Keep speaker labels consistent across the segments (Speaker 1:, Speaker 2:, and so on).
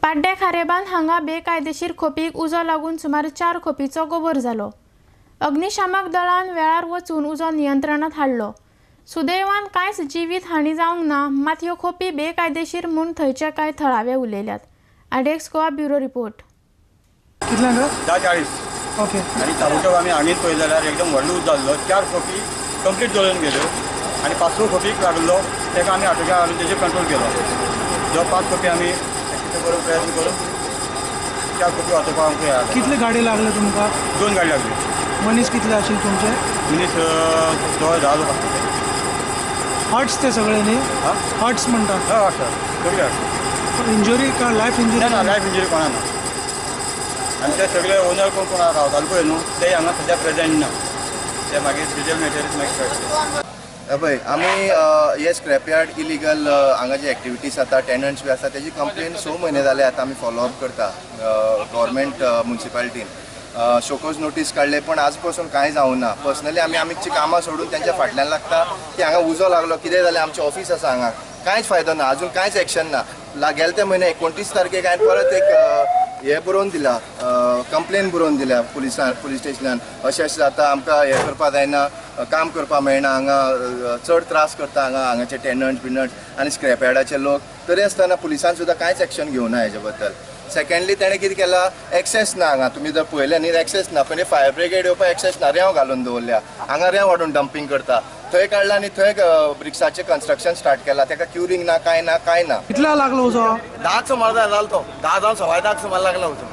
Speaker 1: पाड्डे खारेबांद हांगा बेकायदेशीर खोपीक उजो लागून सुमार 4 खोपीचो गोबर जालो। अग्निशामक दळान वेळार वचून उजो नियंत्रणात हाडलो। सुदैवान कांयच जिवीत हानी जावंक ना, मात ह्यो खोपी बेकायदेशीर म्हूण थंयचे कांय थळावे उलयल्यात। आडेक्स गोवा ब्युरो रिपोर्ट।
Speaker 2: कितल्यांक
Speaker 3: 10:40
Speaker 2: ओके
Speaker 3: आणि तालुक्यात आम्ही आनीक पळय जाल्यार एकदम व्हडलो उज जाल्लो। 4 खोपी कंप्लीट जळून गेल्यो आणि 5व खोपीक लागलो, तेका आमी आटोक्यात हाडून तेजेर कंट्रोल केलो। जो 5 खोपी आमी करून प्रयत्न करून 4 खोपी वाचोवपाक आमकां मेळ्ळो।
Speaker 2: कितले गाडी लागले तुमकां?
Speaker 3: 2 गाडी लागली।
Speaker 2: मनीस कितले आशिल्ले तुमचे?
Speaker 3: मनीस 10 लोक आसले।
Speaker 2: हर्ट्स ते सगळे न्ही? हर्ट्स म्हणटा
Speaker 3: सगळे हाड
Speaker 2: इंजुरी का लायफ इंजुरी?
Speaker 3: ना, लायफ इंजुरी कोणा ना। आनी ते सगळे ओनर कोण रावताले पळय न्हू, ते हांगा सद्या प्रेजेंट ना। ते मागीर डिजल मॅटेरियल्स मागीर
Speaker 4: पळय आमी हे स्क्रॅप यार्ड इलिगल हांगा जे एक्टिविटीज जाता, टेनंट्स बी आसा, तेजी कंप्लेन 6 म्हयने जाले आतां आमी फॉलोअप करता गव्हर्मेंट म्युन्सिपालिटीन। शोकोज नोटीस काडले पण आज पासून कांय जावं ना। पर्सनली आमची कामां सोडून त्यांच्या फाटल्यान लागता की हांगा उजो लागलो, कितें जालें, आमचें ऑफिस आसा हांगा, कांयच फायदो ना, अजून कांयच एक्शन ना। गेले ते म्हयने 29 तारखेक हांवें परत एक हे बरोवन दिला, कंप्लेन बरोवन दिल्या पुलीस स्टेशनान। अशें जाता, आमकां हे करपा जायना, काम करपा मेळना, हांगा चड त्रास करता हांगाचे टेनंट्स बिनंट्स आनी स्क्रॅप यार्डाचे लोक। तरी आसतना पुलिसान सुद्दां कांयच एक्शन घेवना हेजे बद्दल। सेकंडली तेणें कितें केलां, एक्सेस ना हांगा, तुमी जर पळयलें न्ही एक्सेस ना, पयलीं फायर ब्रिगेड येवपाक एक्सेस ना, रेंव घालून दवरल्या, हांगा रेंव हाडून डंपिंग करता, थंय काडला आनी थंय ब्रिक्साचें कन्स्ट्रक्शन स्टार्ट केलां, ताका क्युरिंग ना, कांय ना, कांय ना।
Speaker 2: कितला लागलो उजो?
Speaker 5: 10 सुमार जालो तो, 10 जावन 10:15 सुमार लागला उजो।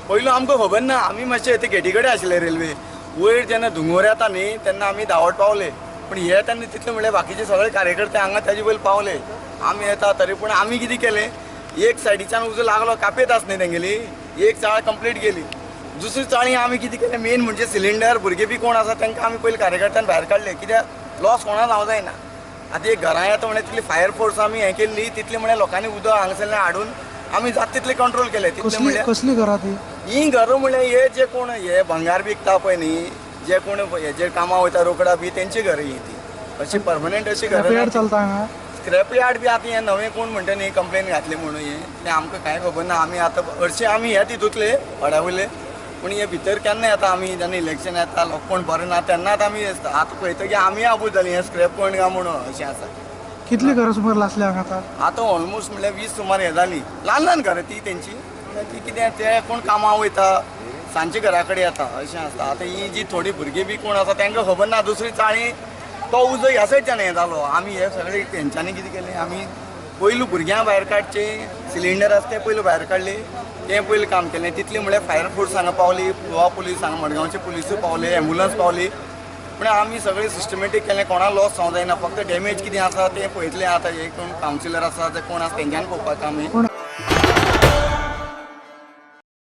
Speaker 5: पयलो आमकां खबर ना, आमी मातशे ते गेटी कडेन आशिल्ले रेल्वे वयर, जेन्ना धुंवर येता न्ही तेन्ना आमी धांवत पावले, पण हे तेन्ना तितले म्हणल्यार बाकीचे सगळे कार्यकर्ते हांगा तेजे पयलीं पावले। आमी येता तरी पूण आमी कितें केलें, एक सायडीच्यान उजो लागलो, कापेत आस न्ही तेंगेली, एक चाळ कंप्लीट गेली। दुसरी चाळी आमी कितें केलें, मेन म्हणजे सिलिंडर, भुरगे बी कोण आसा तांकां आमी पयलीं कार्यकर्त्यान भायर काडले, कित्याक लॉस कोणा जावं जायना। आतां एक घरां येता म्हळ्यार तितली फायर फोर्स आमी हें केल्ली, तितले म्हळ्यार लोकांनी उदक हांगासरल्यान हाडून आमी जाता तितले कंट्रोल केले।
Speaker 2: कसली घरां ती?
Speaker 5: ही घरां म्हळ्यार हे जे कोण हे भंगार विकता पळय न्ही, जे कोण हेजेर कामां वयता रोकडा बी, तेंची घरां ही ती, अशी परमनंट अशी घरां
Speaker 2: चलता हांगा।
Speaker 5: स्क्रॅप यार्ड बी आतां हें नवें कोण म्हणटा न्ही कंप्लेन घातली म्हणून हें तें आमकां कांय खबर ना। आमी आतां हरशीं आमी हे तितूंतले वाड्या वयले, पूण हे भितर केन्ना येता आमी, जेन्ना इलेक्शन येता, लोक कोण बरें ना तेन्नाच आमी आतां पळयता की आमी आबूज जालीं हें स्क्रॅप पॉयंट गा म्हणून अशें आसा।
Speaker 2: कितली घरां सुमार लासल्या हांगा
Speaker 5: आतां ऑलमोस्ट म्हळ्यार 20 सुमार हें जालीं, ल्हान घरां ती तेंची, ती कितें ते कोण कामां वयता सांजचे घरा कडेन येता अशें आसता। आतां ही जी थोडी भुरगीं बी कोण आसा तांकां खबर ना, दुसरी चाळी तो उजो ह्या सायडच्यान हें जालो। आमी हे सगळे तेंच्यांनी कितें केलें, आमी पयलू भुरग्यां भायर काडचे, सिलिंडर आसा ते पयलू भायर काडले, तें पयलीं काम केलें। तितलें म्हळ्यार फायर फोर्स हांगा पावली, गोवा पुलीस हांगा मडगांवचे पुलीसूय पावले, एम्बुलन्स पावली, पूण आमी सगळें सिस्टमॅटीक केलें, कोणा लॉस जावं जायना, फक्त डॅमेज कितें आसा तें पळयतलें। आतां हे कोण कावन्सिलर आसा ते कोण आसा तेंच्यांनी पळोवपाक आमी।
Speaker 2: पूण